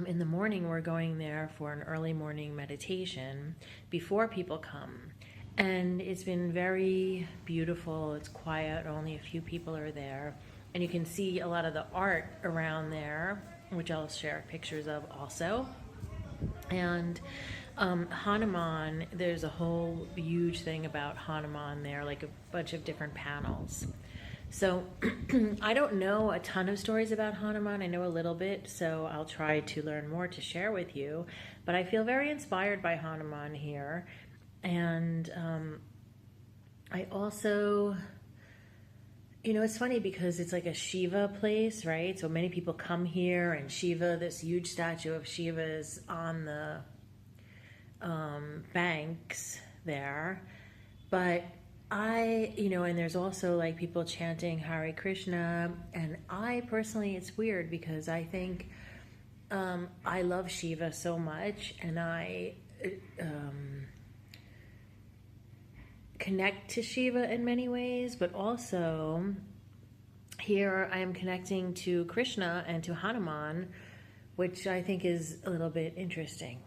in the morning, we're going there for an early morning meditation before people come. And it's been very beautiful. It's quiet. Only a few people are there. And you can see a lot of the art around there, which I'll share pictures of also. And Hanuman, there's a whole huge thing about Hanuman there, like a bunch of different panels. So I don't know a ton of stories about Hanuman. I know a little bit, so I'll try to learn more to share with you. But I feel very inspired by Hanuman here. And I also, it's funny because it's like a Shiva place, right? So many people come here, and Shiva, this huge statue of Shiva, is on the banks there. But and there's also like people chanting Hare Krishna. And I personally, it's weird because I think I love Shiva so much, and I connect to Shiva in many ways, but also here I am connecting to Krishna and to Hanuman, which I think is a little bit interesting.